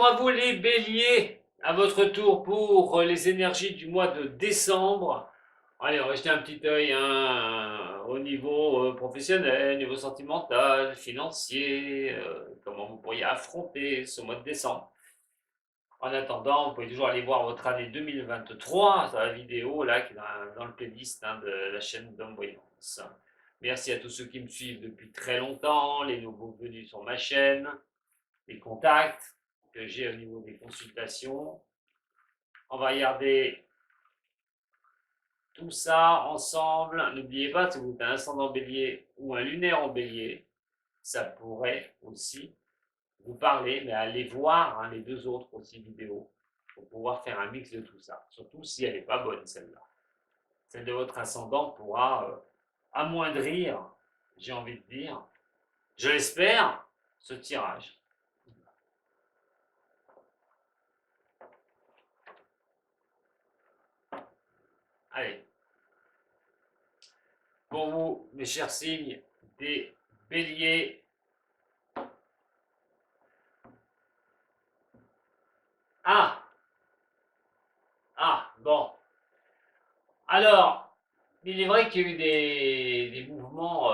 à vous les béliers, à votre tour pour les énergies du mois de décembre. Allez, on va jeter un petit œil hein, au niveau professionnel, niveau sentimental, financier, comment vous pourriez affronter ce mois de décembre. En attendant, vous pouvez toujours aller voir votre année 2023 sur la vidéo là qui est dans le playlist hein, de la chaîne d'Homme Voyance. Merci à tous ceux qui me suivent depuis très longtemps, les nouveaux venus sur ma chaîne, les contacts que j'ai au niveau des consultations. On va regarder tout ça ensemble. N'oubliez pas, si vous êtes un ascendant bélier ou un lunaire en bélier, ça pourrait aussi vous parler, mais allez voir hein, les deux autres aussi vidéos pour pouvoir faire un mix de tout ça. Surtout si elle n'est pas bonne celle-là. Celle de votre ascendant pourra amoindrir, j'ai envie de dire, je l'espère, ce tirage. Allez. Pour vous, mes chers signes des béliers. Ah, bon. Alors, il est vrai qu'il y a eu des mouvements,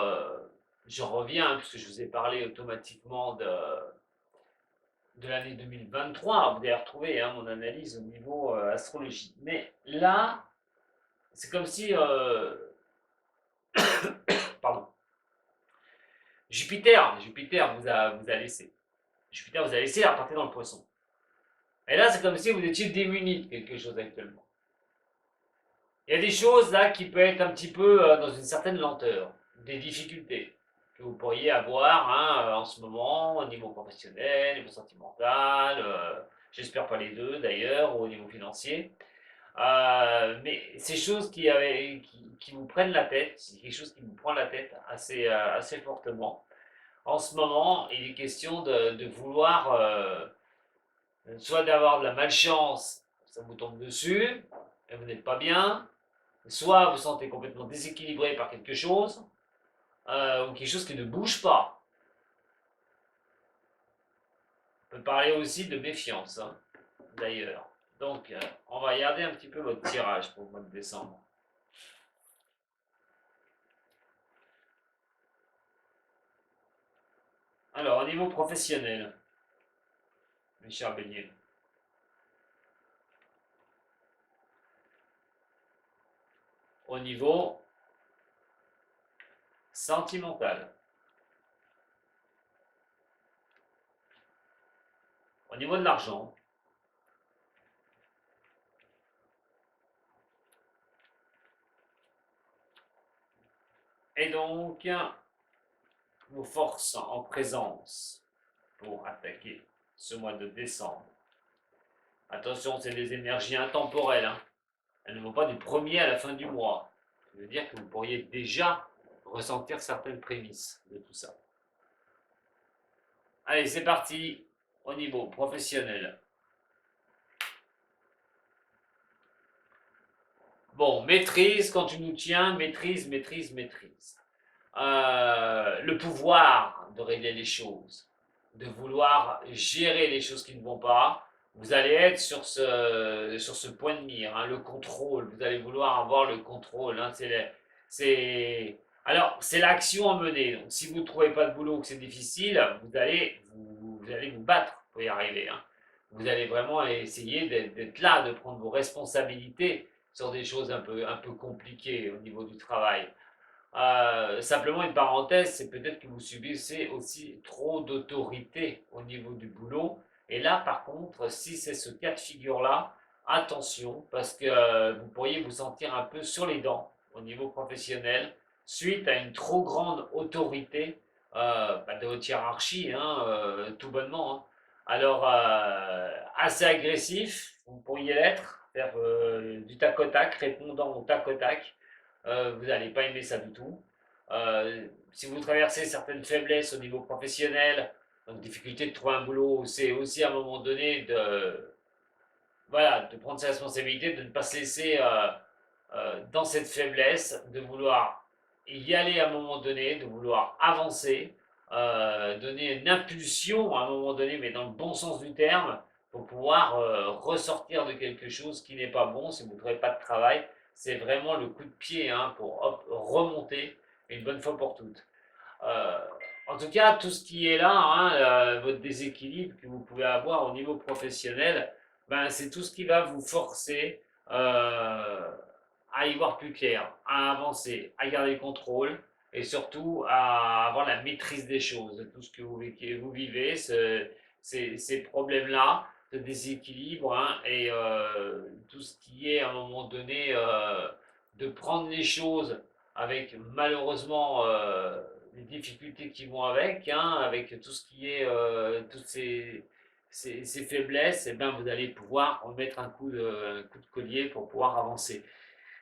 je reviens, hein, puisque je vous ai parlé automatiquement de l'année 2023. Vous avez retrouvé hein, mon analyse au niveau astrologie. Mais là, c'est comme si, pardon, Jupiter vous a laissé. Jupiter vous a laissé à partir dans le poisson. Et là, c'est comme si vous étiez démuni de quelque chose actuellement. Il y a des choses là qui peuvent être un petit peu dans une certaine lenteur, des difficultés que vous pourriez avoir hein, en ce moment au niveau professionnel, au niveau sentimental, j'espère pas les deux d'ailleurs, au niveau financier. Mais ces choses qui vous prennent la tête, c'est quelque chose qui vous prend la tête assez fortement. En ce moment, il est question de vouloir soit d'avoir de la malchance, ça vous tombe dessus, et vous n'êtes pas bien, soit vous vous sentez complètement déséquilibré par quelque chose, ou quelque chose qui ne bouge pas. On peut parler aussi de méfiance, hein, d'ailleurs. Donc, on va regarder un petit peu votre tirage pour le mois de décembre. Alors, au niveau professionnel, mes chers béliers, au niveau sentimental, au niveau de l'argent, et donc vos forces en présence pour attaquer ce mois de décembre. Attention, c'est des énergies intemporelles. Hein. Elles ne vont pas du premier à la fin du mois. Ça veut dire que vous pourriez déjà ressentir certaines prémices de tout ça. Allez, c'est parti au niveau professionnel. Bon, maîtrise, quand tu nous tiens, maîtrise. Le pouvoir de régler les choses, de vouloir gérer les choses qui ne vont pas, vous allez être sur ce point de mire, hein, le contrôle, vous allez vouloir avoir le contrôle, hein, alors, c'est l'action à mener, donc si vous ne trouvez pas de boulot, que c'est difficile, vous allez vous battre pour y arriver, hein. Vous allez vraiment essayer d'être là, de prendre vos responsabilités sur des choses un peu compliquées au niveau du travail. Simplement une parenthèse, c'est peut-être que vous subissez aussi trop d'autorité au niveau du boulot. Et là, par contre, si c'est ce cas de figure-là, attention, parce que vous pourriez vous sentir un peu sur les dents au niveau professionnel suite à une trop grande autorité de votre hiérarchie, hein, tout bonnement. Hein. Alors, assez agressif, vous pourriez l'être, faire du tac au tac, répondant au tac au tac. Vous n'allez pas aimer ça du tout. Si vous traversez certaines faiblesses au niveau professionnel, donc difficulté de trouver un boulot, c'est aussi à un moment donné de prendre ses responsabilités, de ne pas se laisser dans cette faiblesse, de vouloir y aller à un moment donné, de vouloir avancer, donner une impulsion à un moment donné, mais dans le bon sens du terme, pour pouvoir ressortir de quelque chose qui n'est pas bon. Si vous ne trouvez pas de travail, c'est vraiment le coup de pied hein, pour hop, remonter une bonne fois pour toutes. Euh, En tout cas, tout ce qui est là, hein, votre déséquilibre que vous pouvez avoir au niveau professionnel, ben, c'est tout ce qui va vous forcer à y voir plus clair, à avancer, à garder le contrôle et surtout à avoir la maîtrise des choses, de tout ce que vous vivez, ces problèmes-là, de déséquilibre hein, et tout ce qui est à un moment donné de prendre les choses avec malheureusement les difficultés qui vont avec, hein, avec tout ce qui est toutes ces faiblesses, et ben vous allez pouvoir remettre un coup de collier pour pouvoir avancer.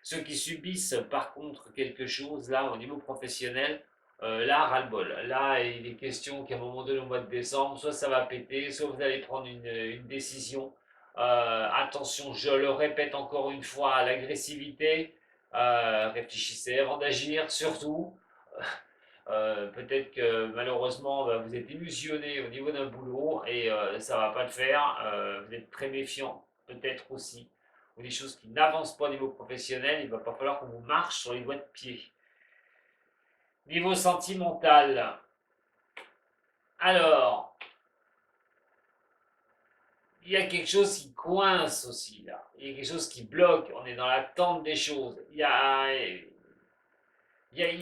Ceux qui subissent par contre quelque chose là au niveau professionnel, là ras-le-bol. Là il est question qu'à un moment donné au mois de décembre, soit ça va péter, soit vous allez prendre une décision. Attention, je le répète encore une fois, à l'agressivité. Réfléchissez avant d'agir, surtout. Peut-être que malheureusement bah, vous êtes illusionné au niveau d'un boulot et ça ne va pas le faire. Vous êtes très méfiant, peut-être aussi. Ou des choses qui n'avancent pas au niveau professionnel, il va pas falloir qu'on vous marche sur les doigts de pied. Niveau sentimental, alors, il y a quelque chose qui coince aussi là. Il y a quelque chose qui bloque. On est dans l'attente des choses. Il y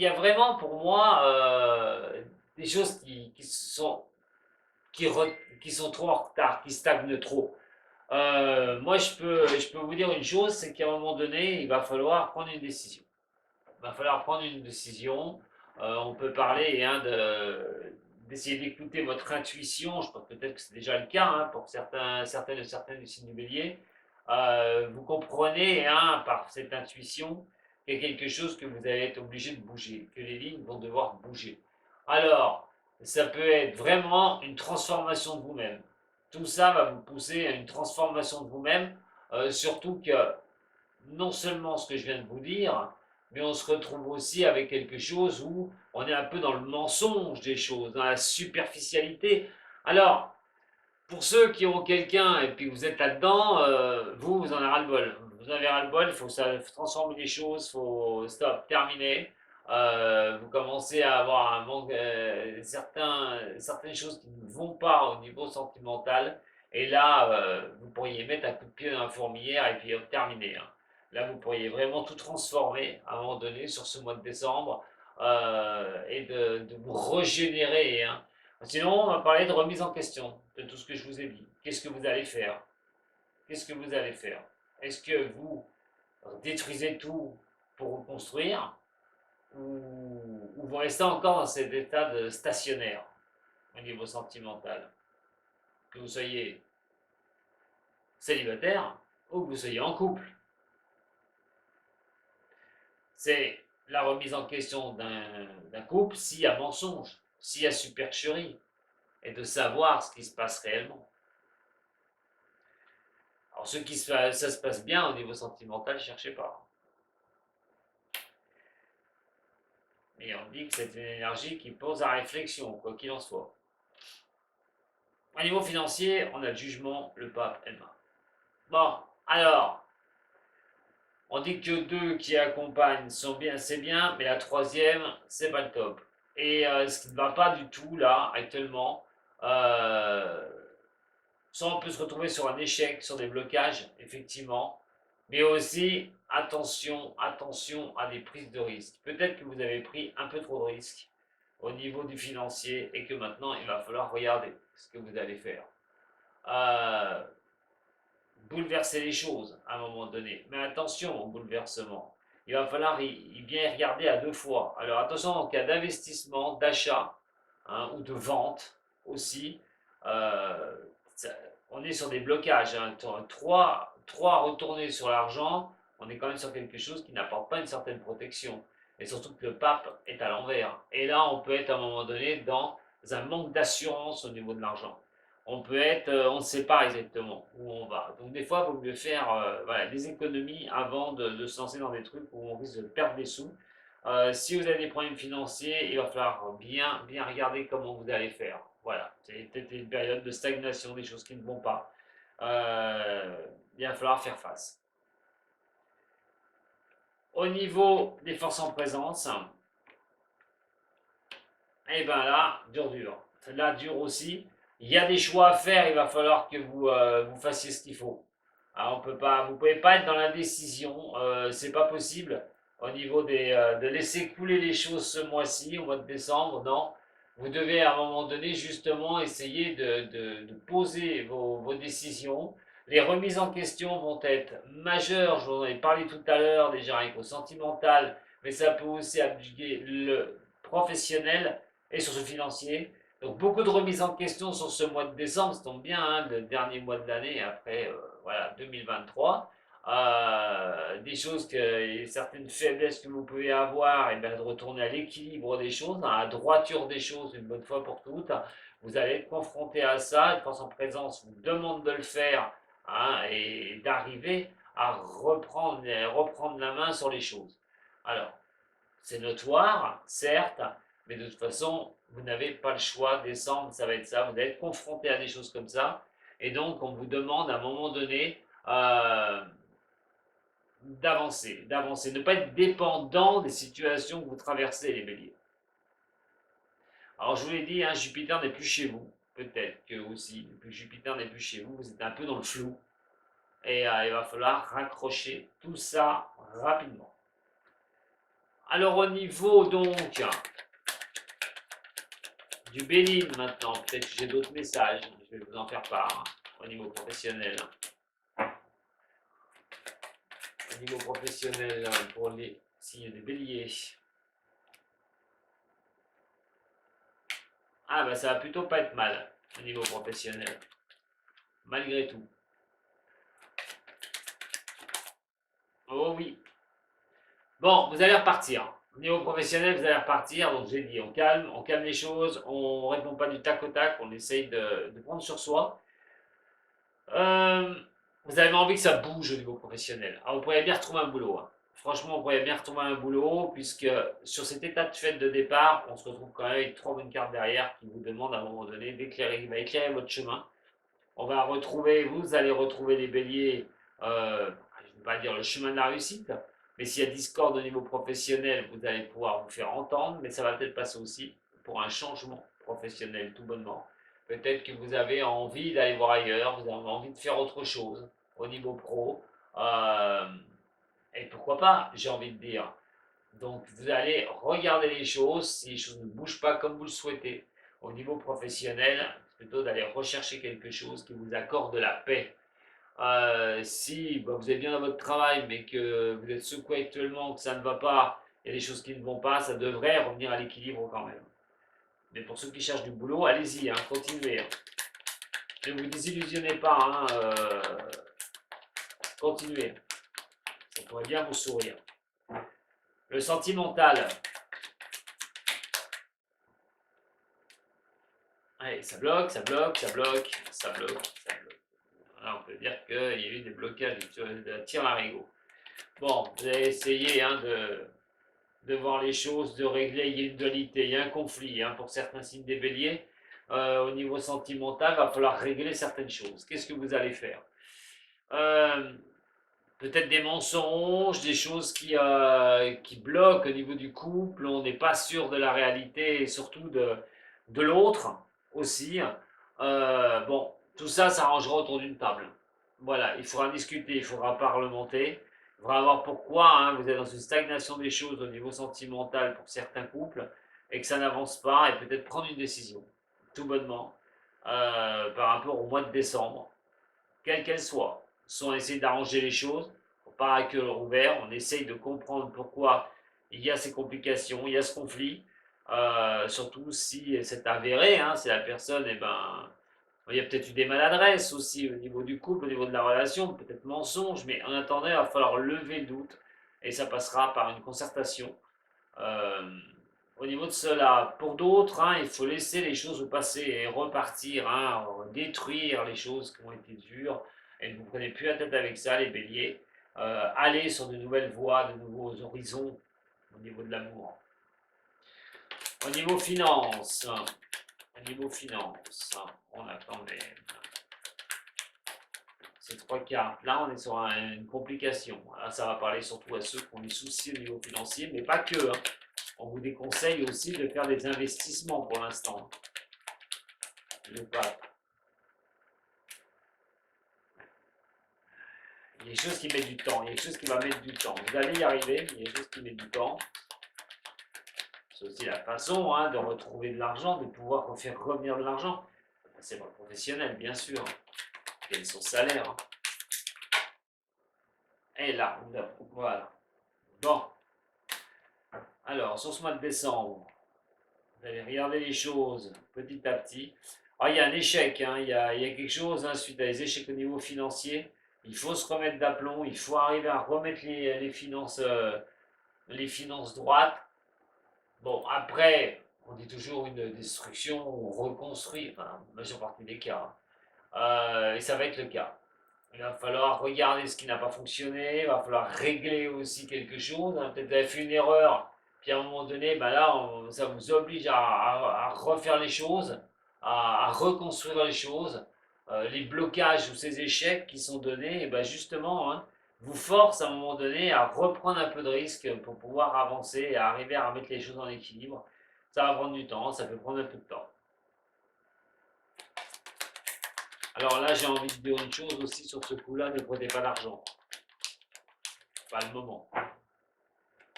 a vraiment pour moi des choses qui sont trop en retard, qui stagnent trop. Moi, je peux vous dire une chose, c'est qu'à un moment donné, il va falloir prendre une décision. Il va falloir prendre une décision. On peut parler hein, d'essayer d'écouter votre intuition. Je pense peut-être que c'est déjà le cas hein, pour certaines du signe du bélier. Vous comprenez hein, par cette intuition qu'il y a quelque chose que vous allez être obligé de bouger, que les lignes vont devoir bouger. Alors, ça peut être vraiment une transformation de vous-même. Tout ça va vous pousser à une transformation de vous-même, surtout que non seulement ce que je viens de vous dire, mais on se retrouve aussi avec quelque chose où on est un peu dans le mensonge des choses, dans la superficialité. Alors, pour ceux qui ont quelqu'un et puis vous êtes là-dedans, vous en avez ras-le-bol. Vous en avez ras-le-bol, il faut transformer les choses, il faut stop, terminer. Vous commencez à avoir un manque, certaines choses qui ne vont pas au niveau sentimental. Et là, vous pourriez mettre un coup de pied dans la fourmilière et puis terminer. Hein. Là, vous pourriez vraiment tout transformer à un moment donné sur ce mois de décembre et de vous régénérer. Hein. Sinon, on va parler de remise en question de tout ce que je vous ai dit. Qu'est-ce que vous allez faire? Qu'est-ce que vous allez faire? Est-ce que vous détruisez tout pour reconstruire ou vous restez encore dans cet état de stationnaire au niveau sentimental? Que vous soyez célibataire ou que vous soyez en couple. C'est la remise en question d'un couple s'il y a mensonge, s'il y a supercherie, et de savoir ce qui se passe réellement. Alors, ça se passe bien au niveau sentimental, cherchez pas. Mais on dit que c'est une énergie qui pose à réflexion, quoi qu'il en soit. Au niveau financier, on a le jugement, le pape et le mât. Bon, alors, on dit que deux qui accompagnent sont bien, c'est bien, mais la troisième, c'est pas le top. Et ce qui ne va pas du tout là, actuellement, euh, soit on peut se retrouver sur un échec, sur des blocages, effectivement, mais aussi attention à des prises de risques. Peut-être que vous avez pris un peu trop de risques au niveau du financier et que maintenant il va falloir regarder ce que vous allez faire. Euh, Bouleverser les choses à un moment donné. Mais attention au bouleversement. Il va falloir bien regarder à deux fois. Alors attention en cas d'investissement, d'achat hein, ou de vente aussi. euh, ça, on est sur des blocages. Hein. Trois retourner sur l'argent, on est quand même sur quelque chose qui n'apporte pas une certaine protection. Et surtout que le pape est à l'envers. Et là, on peut être à un moment donné dans un manque d'assurance au niveau de l'argent. On peut être, on ne sait pas exactement où on va. Donc des fois, il vaut mieux faire voilà, des économies avant de se lancer dans des trucs où on risque de perdre des sous. Si vous avez des problèmes financiers, il va falloir bien regarder comment vous allez faire. Voilà, c'est peut-être une période de stagnation, des choses qui ne vont pas. il va falloir faire face. Au niveau des forces en présence, et ben là, dur. Là, dur aussi. Il y a des choix à faire, il va falloir que vous fassiez ce qu'il faut. Alors, vous ne pouvez pas être dans l'indécision, c'est pas possible. Au niveau de laisser couler les choses ce mois-ci, au mois de décembre, non. Vous devez à un moment donné justement essayer de poser vos décisions. Les remises en question vont être majeures, je vous en ai parlé tout à l'heure déjà avec le sentimental, mais ça peut aussi appliquer le professionnel et sur ce financier. Donc beaucoup de remises en question sur ce mois de décembre, ça tombe bien, hein, le dernier mois de l'année après voilà, 2023. Des choses certaines faiblesses que vous pouvez avoir, et bien de retourner à l'équilibre des choses, à la droiture des choses une bonne fois pour toutes. Vous allez être confronté à ça, une force en présence vous demande de le faire hein, et d'arriver à reprendre la main sur les choses. Alors, c'est notoire, certes, mais de toute façon, vous n'avez pas le choix. Décembre, ça va être ça. Vous allez être confronté à des choses comme ça. Et donc, on vous demande à un moment donné d'avancer. Ne pas être dépendant des situations que vous traversez, les béliers. Alors, je vous l'ai dit, hein, Jupiter n'est plus chez vous. Peut-être que aussi, Jupiter n'est plus chez vous. Vous êtes un peu dans le flou. Et il va falloir raccrocher tout ça rapidement. Alors, au niveau donc du Béline maintenant, peut-être que j'ai d'autres messages, je vais vous en faire part au niveau professionnel. Au niveau professionnel pour les signes des béliers. Ah bah ça va plutôt pas être mal au niveau professionnel, malgré tout. Oh oui. Bon, vous allez repartir. Au niveau professionnel, vous allez repartir. Donc j'ai dit, on calme les choses, on répond pas du tac au tac, on essaye de prendre sur soi. Vous avez envie que ça bouge au niveau professionnel. Alors vous pourriez bien retrouver un boulot. Hein. Franchement, vous pourriez bien retrouver un boulot, puisque sur cet état de fait de départ, on se retrouve quand même avec 3 bonnes cartes derrière qui vous demandent à un moment donné d'éclairer, éclairer votre chemin. On va retrouver, vous allez retrouver les béliers, je ne vais pas dire le chemin de la réussite, mais s'il y a discorde au niveau professionnel, vous allez pouvoir vous faire entendre, mais ça va peut-être passer aussi pour un changement professionnel, tout bonnement. Peut-être que vous avez envie d'aller voir ailleurs, vous avez envie de faire autre chose au niveau pro, et pourquoi pas, j'ai envie de dire. Donc vous allez regarder les choses, si les choses ne bougent pas comme vous le souhaitez, au niveau professionnel, plutôt d'aller rechercher quelque chose qui vous accorde de la paix. Si vous êtes bien dans votre travail, mais que vous êtes secoué actuellement, que ça ne va pas, il y a des choses qui ne vont pas, ça devrait revenir à l'équilibre quand même. Mais pour ceux qui cherchent du boulot, allez-y, hein, continuez. Hein. Ne vous désillusionnez pas, hein, continuez. Ça pourrait bien vous sourire. Le sentimental. Allez, ça bloque. Là, on peut dire qu'il y a eu des blocages de tir à rigot. Bon, vous allez essayer hein, de voir les choses, de régler. Il y a une dualité, il y a un conflit hein, pour certains signes des béliers. Au niveau sentimental, il va falloir régler certaines choses. Qu'est-ce que vous allez faire peut-être des mensonges, des choses qui bloquent au niveau du couple, on n'est pas sûr de la réalité et surtout de l'autre aussi. Bon, tout ça s'arrangera autour d'une table. Voilà, il faudra discuter, il faudra parlementer, il faudra voir pourquoi hein, vous êtes dans une stagnation des choses au niveau sentimental pour certains couples et que ça n'avance pas et peut-être prendre une décision, tout bonnement, par rapport au mois de décembre, quelle qu'elle soit. Soit on essaie d'arranger les choses, pas à cœur ouvert, on essaye de comprendre pourquoi il y a ces complications, il y a ce conflit, surtout si c'est avéré, hein, si la personne, eh ben, il y a peut-être eu des maladresses aussi au niveau du couple, au niveau de la relation, peut-être mensonges, mais en attendant, il va falloir lever le doute et ça passera par une concertation. Euh, Au niveau de cela, pour d'autres, hein, il faut laisser les choses passer et repartir, hein, détruire les choses qui ont été dures et ne vous prenez plus la tête avec ça, les béliers. Allez sur de nouvelles voies, de nouveaux horizons au niveau de l'amour. Au niveau finance, on a quand même ces 3 cartes. Là, on est sur une complication. Là, ça va parler surtout à ceux qui ont des soucis au niveau financier, mais pas que. Hein. On vous déconseille aussi de faire des investissements pour l'instant. Le pape. Il y a des choses qui mettent du temps. Il y a des choses qui vont mettre du temps. Vous allez y arriver, mais il y a des choses qui mettent du temps. C'est aussi la façon de retrouver de l'argent, de pouvoir faire revenir de l'argent. C'est pas professionnel, bien sûr. Il gagne son salaire. Hein. Et là, voilà. Bon. Alors, sur ce mois de décembre, vous allez regarder les choses petit à petit. Alors, il y a un échec, il y a quelque chose suite à des échecs au niveau financier. Il faut se remettre d'aplomb, il faut arriver à remettre les finances droites. Bon, après, on dit toujours une destruction, on reconstruit, enfin, la majeure partie des cas. Et ça va être le cas. Il va falloir regarder ce qui n'a pas fonctionné, il va falloir régler aussi quelque chose. Peut-être vous avez fait une erreur, puis à un moment donné, ça vous oblige à refaire les choses, à reconstruire les choses. Les blocages ou ces échecs qui sont donnés, et justement, vous forcent à un moment donné à reprendre un peu de risque pour pouvoir avancer et arriver à remettre les choses en équilibre. Ça va prendre du temps, ça peut prendre un peu de temps. Alors là, j'ai envie de dire une chose aussi sur ce coup-là, ne prenez pas d'argent. Pas le moment.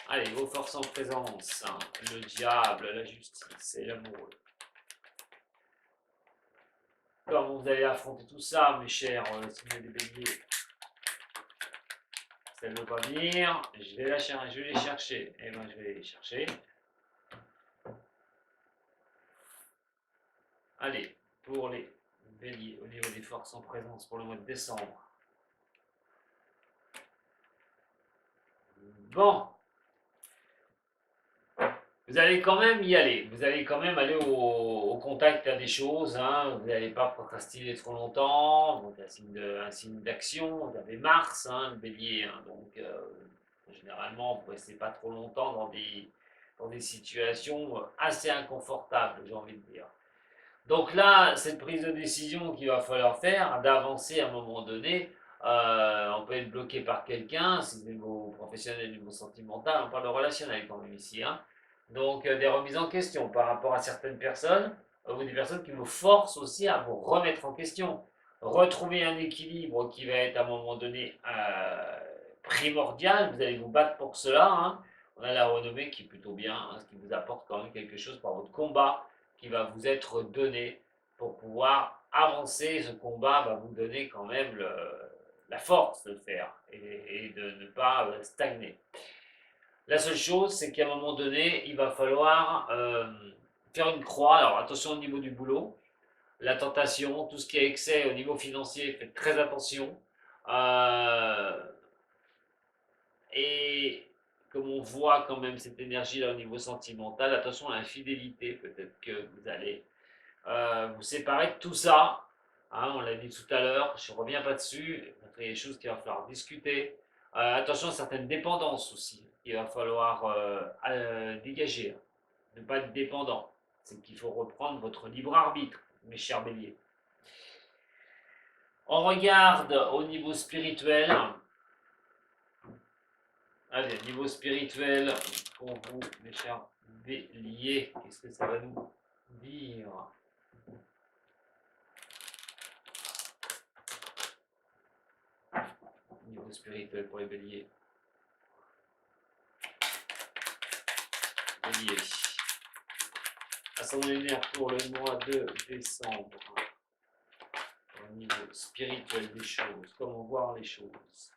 Allez, vos forces en présence, le diable, la justice et l'amour. Comment vous allez affronter tout ça, mes chers signes des béliers? Ça ne veut pas venir, je vais les chercher. Et moi, je vais les chercher. Allez, pour les béliers, au niveau des forces en présence pour le mois de décembre. Bon, vous allez quand même y aller. Vous allez quand même aller au contact des choses. Vous n'allez pas procrastiner trop longtemps. Donc, un signe d'action. Vous avez Mars, le bélier. Donc, généralement, vous ne restez pas trop longtemps dans des situations assez inconfortables, j'ai envie de dire. Donc là, cette prise de décision qu'il va falloir faire, d'avancer à un moment donné, on peut être bloqué par quelqu'un, c'est au niveau professionnel, au niveau sentimental, on parle de relationnel quand même ici. Donc des remises en question par rapport à certaines personnes, ou des personnes qui vous forcent aussi à vous remettre en question. Retrouver un équilibre qui va être à un moment donné primordial, vous allez vous battre pour cela. On a la renommée qui est plutôt bien, ce qui vous apporte quand même quelque chose par votre combat qui va vous être donné pour pouvoir avancer. Ce combat va vous donner quand même la force de le faire et de ne pas stagner. La seule chose, c'est qu'à un moment donné, il va falloir faire une croix. Alors attention au niveau du boulot, la tentation, tout ce qui est excès au niveau financier, faites très attention. Et comme on voit quand même cette énergie-là au niveau sentimental, attention à l'infidélité, peut-être que vous allez vous séparer de tout ça. On l'a dit tout à l'heure, je ne reviens pas dessus. Il y a des choses qu'il va falloir discuter. Attention à certaines dépendances aussi, qu'il va falloir dégager. Ne pas être dépendant. C'est qu'il faut reprendre votre libre arbitre, mes chers béliers. On regarde au niveau spirituel. Allez, niveau spirituel, pour vous, mes chers béliers, qu'est-ce que ça va nous dire? Niveau spirituel pour les béliers. Bélier. Ascendant lunaire pour le mois de décembre. Au niveau spirituel des choses. Comment voir les choses.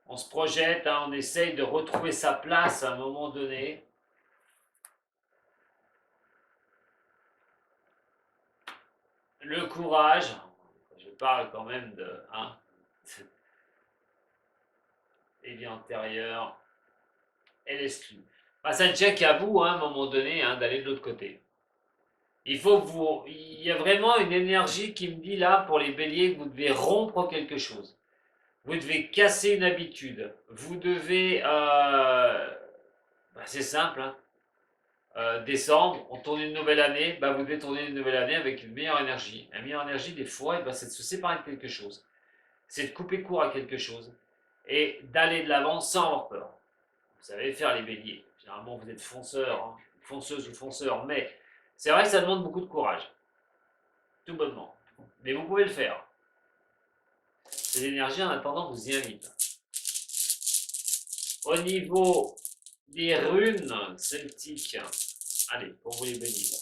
On se projette, on essaye de retrouver sa place à un moment donné. Le courage, je parle quand même de et vie antérieure, et l'exclut. Ça check à vous, à un moment donné, d'aller de l'autre côté. Il y a vraiment une énergie qui me dit là, pour les béliers, que vous devez rompre quelque chose. Vous devez casser une habitude. Vous devez, c'est simple, décembre, on tourne une nouvelle année, bah, vous devez tourner une nouvelle année avec une meilleure énergie. La meilleure énergie, des fois, c'est de se séparer de quelque chose. C'est de couper court à quelque chose et d'aller de l'avant sans avoir peur. Vous savez faire les béliers. Généralement, vous êtes fonceur, hein, fonceuse ou fonceur, mais c'est vrai que ça demande beaucoup de courage. Tout bonnement. Mais vous pouvez le faire. Ces énergies, en attendant, vous y invitent. Au niveau des runes celtiques, allez, pour vous les bénir.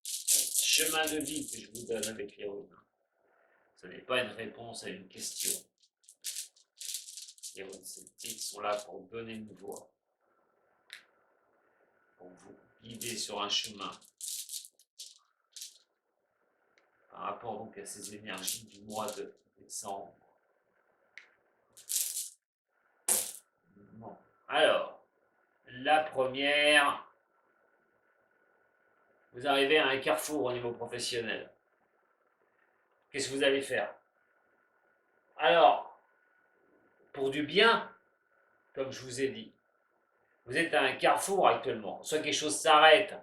Chemin de vie que je vous donne avec les runes. Ce n'est pas une réponse à une question. Les runes celtiques sont là pour donner une voix, pour vous guider sur un chemin. Par rapport donc à ces énergies du mois de décembre. Bon. Alors, la première, vous arrivez à un carrefour au niveau professionnel. Qu'est-ce que vous allez faire? Alors, pour du bien, comme je vous ai dit, vous êtes à un carrefour actuellement. Soit quelque chose s'arrête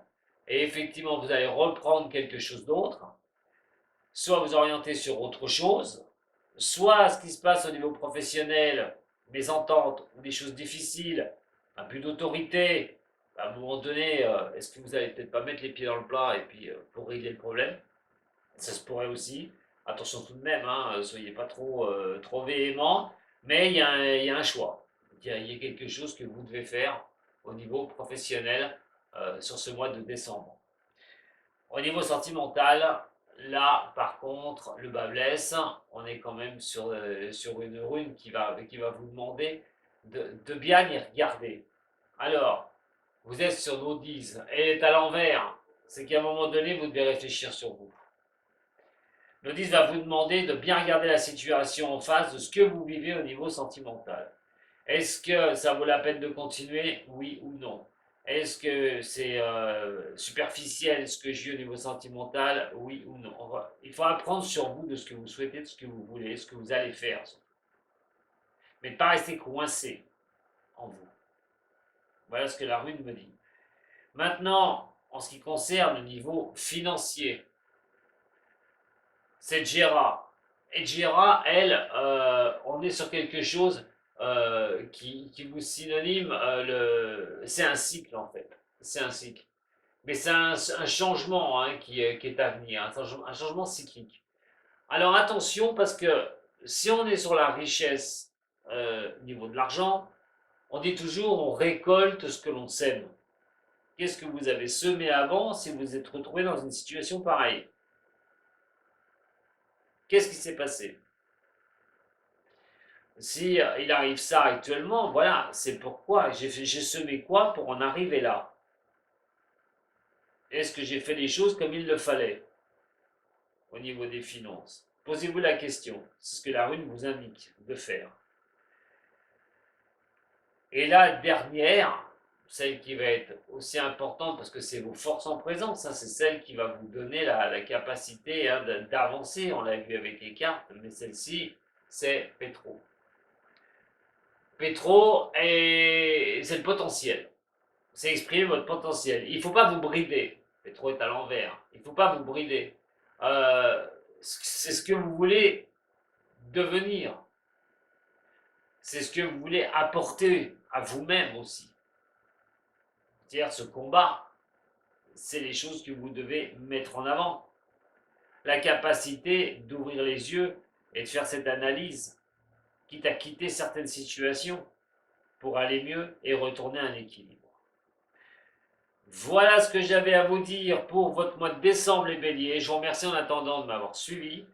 et effectivement vous allez reprendre quelque chose d'autre, soit vous orientez sur autre chose, soit ce qui se passe au niveau professionnel, mésentente ou des choses difficiles, un but d'autorité, à un moment donné, est-ce que vous allez peut-être pas mettre les pieds dans le plat et puis pour régler le problème? Ça se pourrait aussi. Attention tout de même, hein, soyez pas trop véhément, mais il y a un choix. Il y a quelque chose que vous devez faire au niveau professionnel sur ce mois de décembre. Au niveau sentimental, là, par contre, le bas blesse. On est quand même sur une rune qui va vous demander de bien y regarder. Alors, vous êtes sur nos 10, elle est à l'envers. C'est qu'à un moment donné, vous devez réfléchir sur vous. Le 10 va vous demander de bien regarder la situation en face de ce que vous vivez au niveau sentimental. Est-ce que ça vaut la peine de continuer? Oui ou non? Est-ce que c'est superficiel ce que je vis au niveau sentimental? Oui ou non? Il faut apprendre sur vous de ce que vous souhaitez, de ce que vous voulez, ce que vous allez faire. Mais pas rester coincé en vous. Voilà ce que la rune me dit. Maintenant, en ce qui concerne le niveau financier, c'est Jera. Et Jera, elle, on est sur quelque chose qui vous synonyme, c'est un cycle en fait. C'est un cycle. Mais c'est un changement hein, qui est à venir, un changement cyclique. Alors attention parce que si on est sur la richesse au niveau de l'argent, on dit toujours on récolte ce que l'on sème. Qu'est-ce que vous avez semé avant si vous vous êtes retrouvé dans une situation pareille? Qu'est-ce qui s'est passé? Si il arrive ça actuellement, voilà, c'est pourquoi j'ai semé quoi pour en arriver là. Est-ce que j'ai fait les choses comme il le fallait au niveau des finances? Posez-vous la question, c'est ce que la rune vous indique de faire. Et la dernière, celle qui va être aussi importante parce que c'est vos forces en présence, hein, c'est celle qui va vous donner la capacité hein, d'avancer, on l'a vu avec les cartes, mais celle-ci, c'est Pétro. Pétro, c'est le potentiel. C'est exprimer votre potentiel. Il ne faut pas vous brider. Pétro est à l'envers. Il ne faut pas vous brider. C'est ce que vous voulez devenir. C'est ce que vous voulez apporter à vous-même aussi. C'est-à-dire ce combat, c'est les choses que vous devez mettre en avant. La capacité d'ouvrir les yeux et de faire cette analyse, quitte à quitter certaines situations pour aller mieux et retourner à un équilibre. Voilà ce que j'avais à vous dire pour votre mois de décembre, les béliers. Je vous remercie en attendant de m'avoir suivi.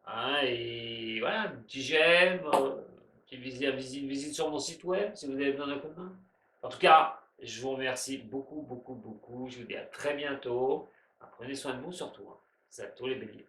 Hein, et voilà, un petit j'aime, une visite sur mon site web si vous avez besoin d'un coup de main. En tout cas, je vous remercie beaucoup, beaucoup, beaucoup. Je vous dis à très bientôt. Prenez soin de vous surtout. Hein. C'est à tous les béliers.